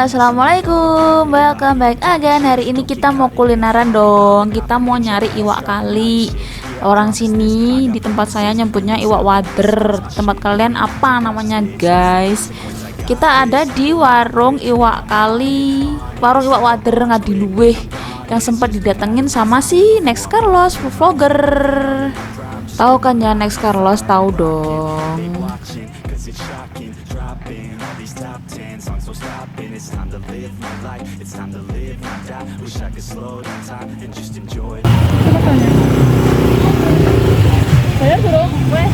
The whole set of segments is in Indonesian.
Assalamualaikum, welcome back again. Hari ini kita mau kulineran dong. Kita mau nyari iwak kali. Orang sini di tempat saya nyebutnya iwak wader. Tempat kalian apa namanya guys? Kita ada di warung iwak kali, warung iwak wader Ngadiluwih, yang sempat didatengin sama si Next Carlos vlogger. Tahu kan ya Next Carlos? Tahu dong. Saya suruh gue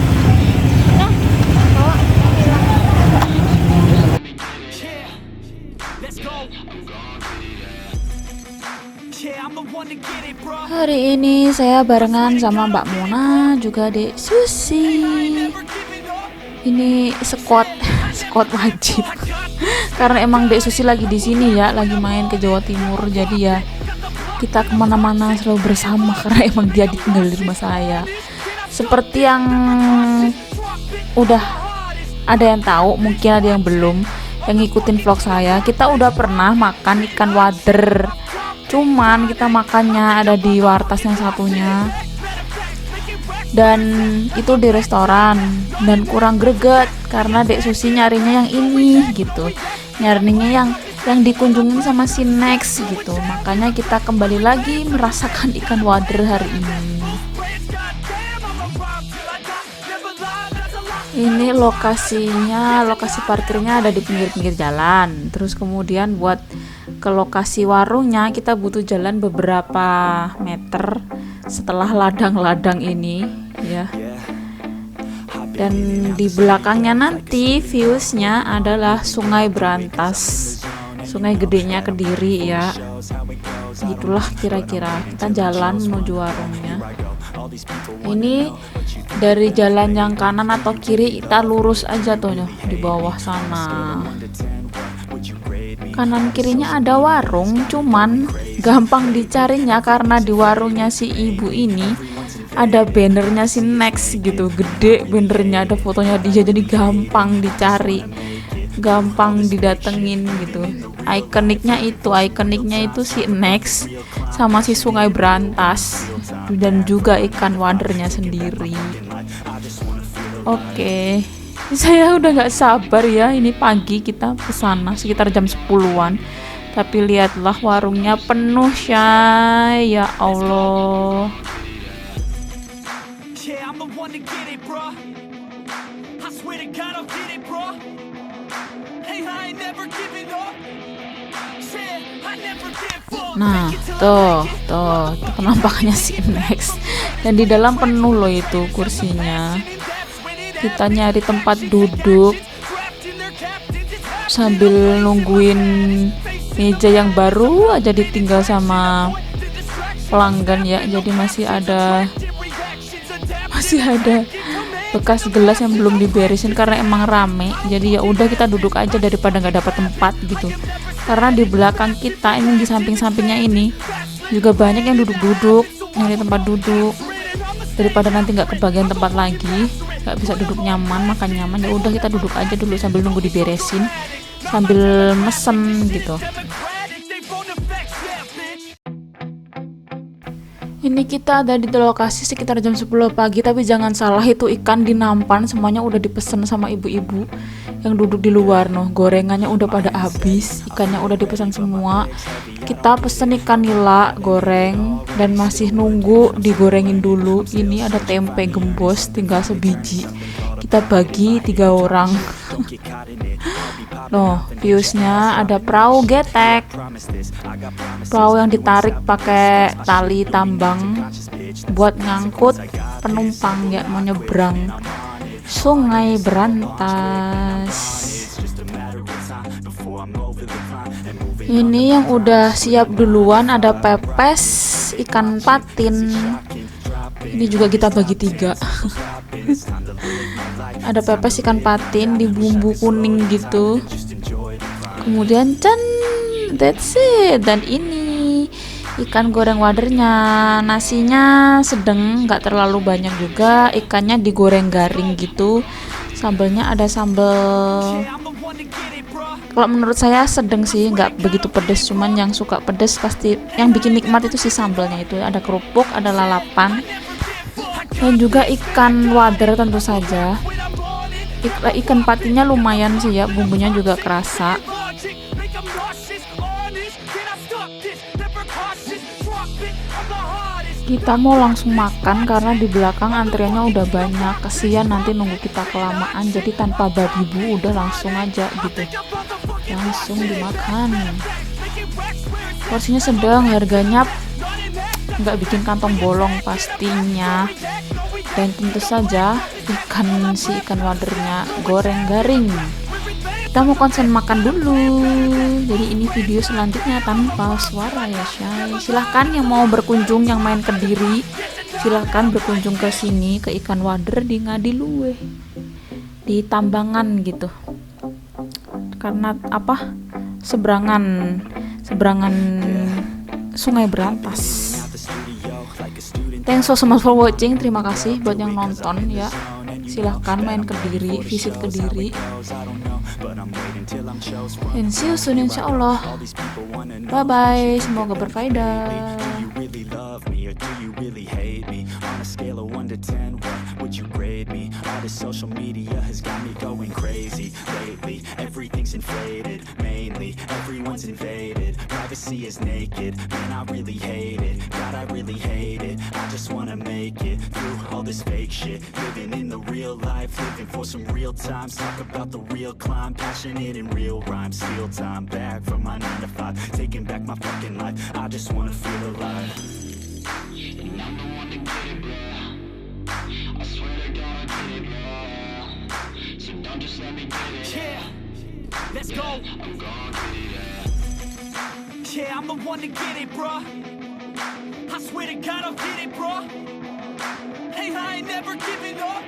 nah bawa Hari ini saya barengan sama Mbak Mona, juga Dek Susi. Ini squad wajib. Karena emang Dek Susi lagi di sini ya, lagi main ke Jawa Timur. Jadi ya kita kemana-mana selalu bersama karena emang dia tinggal di rumah saya. Seperti yang udah ada yang tahu, mungkin ada yang belum, yang ngikutin vlog saya, kita udah pernah makan ikan wader. Cuman kita makannya ada di wartas yang satunya, dan itu di restoran, dan kurang greget karena Dek Susi nyarinya yang ini gitu, nyarinya yang dikunjungin sama si Next gitu. Makanya kita kembali lagi merasakan ikan wader hari ini. Ini lokasinya, lokasi parkirnya ada di pinggir-pinggir jalan. Terus kemudian buat ke lokasi warungnya kita butuh jalan beberapa meter setelah ladang-ladang ini ya. Dan di belakangnya nanti viewsnya adalah Sungai Berantas, sungai gedenya Kediri ya. Gitulah kira-kira. Kita jalan menuju warungnya. Ini dari jalan yang kanan atau kiri, kita lurus aja tuh di bawah sana. Kanan kirinya ada warung, cuman gampang dicarinya karena di warungnya si ibu ini ada bannernya si Next gitu, gede bannernya, ada fotonya dia, jadi gampang dicari, gampang didatengin gitu. Ikoniknya itu si Next sama si Sungai Berantas, dan juga ikan wadernya sendiri. Oke, saya udah gak sabar ya, ini pagi kita kesana sekitar jam 10-an, tapi lihatlah warungnya penuh Syai, ya Allah. Nah, tuh penampakannya si Next, dan di dalam penuh loh itu kursinya. Kita nyari tempat duduk sambil nungguin meja yang baru aja ditinggal sama pelanggan ya. Jadi masih ada bekas gelas yang belum diberesin karena emang rame. Jadi ya udah kita duduk aja daripada nggak dapat tempat gitu. Karena di belakang kita ini, di samping-sampingnya ini juga banyak yang duduk-duduk, nyari tempat duduk, daripada nanti nggak kebagian tempat lagi, nggak bisa duduk nyaman, makan nyaman. Ya udah kita duduk aja dulu sambil nunggu diberesin, sambil mesen gitu. Ini kita ada di lokasi sekitar jam 10 pagi, tapi jangan salah, itu ikan di nampan semuanya udah dipesan sama ibu-ibu yang duduk di luar. Gorengannya udah pada habis, ikannya udah dipesan semua. Kita pesen ikan nila goreng dan masih nunggu digorengin dulu. Ini ada tempe gembos tinggal sebiji, kita bagi 3 orang. Viewsnya ada perahu getek, perahu yang ditarik pakai tali tambang buat ngangkut penumpang ya, mau nyebrang Sungai Berantas. Ini yang udah siap duluan, ada pepes ikan patin. Ini juga kita bagi 3. Ada pepes ikan patin di bumbu kuning gitu. Kemudian that's it. Dan ini ikan goreng wadernya, nasinya sedang, nggak terlalu banyak juga, ikannya digoreng garing gitu, sambelnya ada sambel Kalau menurut saya sedang sih, nggak begitu pedes. Cuman yang suka pedes pasti yang bikin nikmat itu sih sambalnya itu. Ada kerupuk, ada lalapan, dan juga ikan wader tentu saja. Ikan patinya lumayan sih ya, bumbunya juga kerasa. Kita mau langsung makan karena di belakang antriannya udah banyak. Kasihan nanti nunggu kita kelamaan, jadi tanpa babi bu udah langsung aja gitu, langsung dimakan. Porsinya sedang, harganya nggak bikin kantong bolong pastinya. Dan tentu saja ikan wadernya goreng garing. Kita mau konsen makan dulu, jadi ini video selanjutnya tanpa suara ya Syai. Silahkan yang mau berkunjung, yang main Kediri, silahkan berkunjung ke sini, ke ikan wader di Ngadiluwe, di Tambangan gitu. Karena apa, seberangan Sungai Berantas. Thanks so much for watching. Terima kasih buat yang nonton ya. Silahkan main Kediri, visit Kediri. And see you soon insyaallah. Bye bye, semoga berfaedah. Social media has got me going crazy lately. Everything's inflated, mainly everyone's invaded. Privacy is naked, man I really hate it. God I really hate it. I just wanna make it through all this fake shit. Living in the real life, living for some real times. Talk about the real climb, passionate in real rhymes. Steal time back from my 9 to 5, taking back my fucking life. I just wanna feel alive. And I'm the one to get it, bro. I swear to God I get it, bro. So don't just let me get it. Yeah, let's go. I'm gonna get it, yeah. Yeah, I'm the one to get it, bro. I swear to God I'll get it, bro. Hey, I ain't never giving up.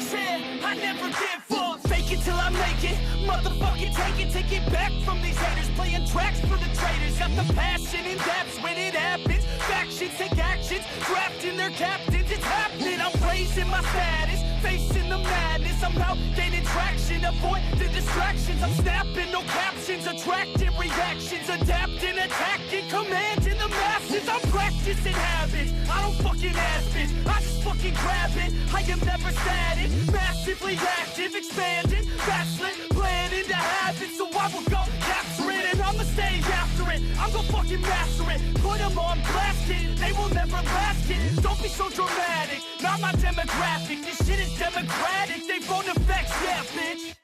Yeah, I never give up. Fake it till I make it. Motherfucking take it back from these haters. Playing tracks for the traitors. Got the passion in depths when it happens. Factions take actions, drafting their captains. It's happening. I'm raising my status, facing the madness. I'm out gaining traction, avoid the distractions. I'm snapping, no captions, attracting reactions, adapting, attacking, commanding the masses. I'm practicing habits. I don't fucking ask bitch. I just fucking grab it. I am never static, massively active, expanding, backslid, planning to have it. So I will go capture it, and I'ma stay after it. I'm gonna fucking master it. Put them on blast it. They will never last it. Don't be so dramatic. Not my demographic. This shit is democratic. They phone effects, yeah, bitch.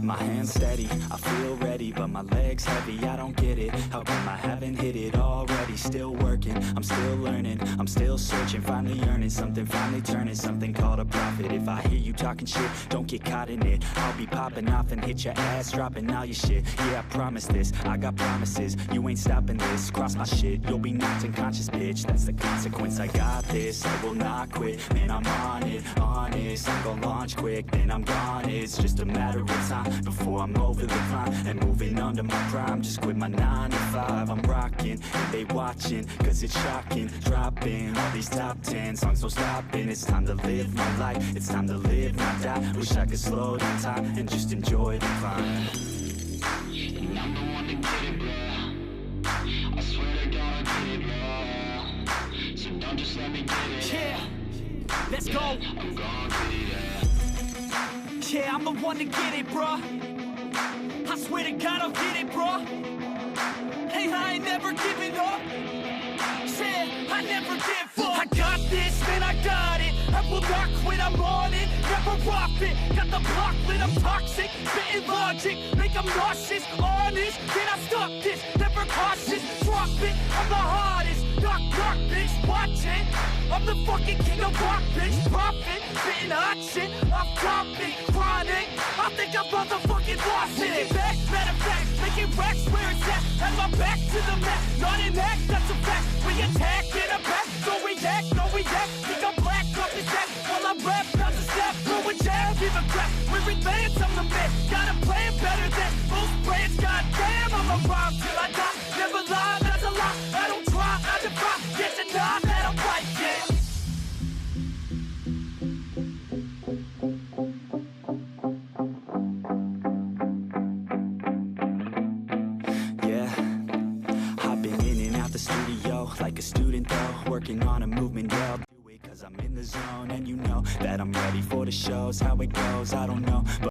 My hands steady, I feel ready, but my legs heavy, I don't get it. How come I haven't hit it already? Still working, I'm still learning, I'm still searching, finally earning something, finally turning something called a profit. If I hear you talking shit, don't get caught in it. I'll be popping off and hit your ass, dropping all your shit. Yeah, I promise this, I got promises, you ain't stopping this. Cross my shit, you'll be knocked unconscious, bitch. That's the consequence, I got this, I will not quit. Man, I'm on it, honest, I'm gonna launch quick, then I'm gone. It's just a matter of time before I'm over the climb and moving under my prime. Just quit my 9 to 5, I'm rocking and they watching, cause it's shocking. Dropping all these top 10 songs, no stopping. It's time to live my life, it's time to live, not die. Wish I could slow down time and just enjoy the climb. And I'm the one to get it, bro. I swear to God I get it, bro. So don't just let me get it. Yeah, let's go. I'm gonna get it, yeah. Yeah, I'm the one to get it, bro. I swear to God I'll get it, bro. Hey, I ain't never giving up. Yeah, I never give up. I got this, man, I got it. I will not quit, I'm on it. Never off it. Got the block lit, I'm toxic. Spitting logic, make them nauseous. Honest, can I stop this? Never cautious, drop it. I'm the hardest. Knock, knock, bitch, watch it. I'm the fucking king of rock, bitch. Profit, spitting hot shit. Off topic, chronic. I think I'm motherfucking lost it. Back, matter of fact, making racks where it's at. Have my back to the mat, not an act, that's a fact. We attack in a back, don't react, no react. Think I'm black, off his back. While I'm rap, not the step, throwing jab, give a crap. We're advanced, I'm the man. Got a plan better than most brands, goddamn. I'm a rhyme till I die, never lie, that's a lie. the zone, and you know that I'm ready for the shows. How it goes, I don't know, but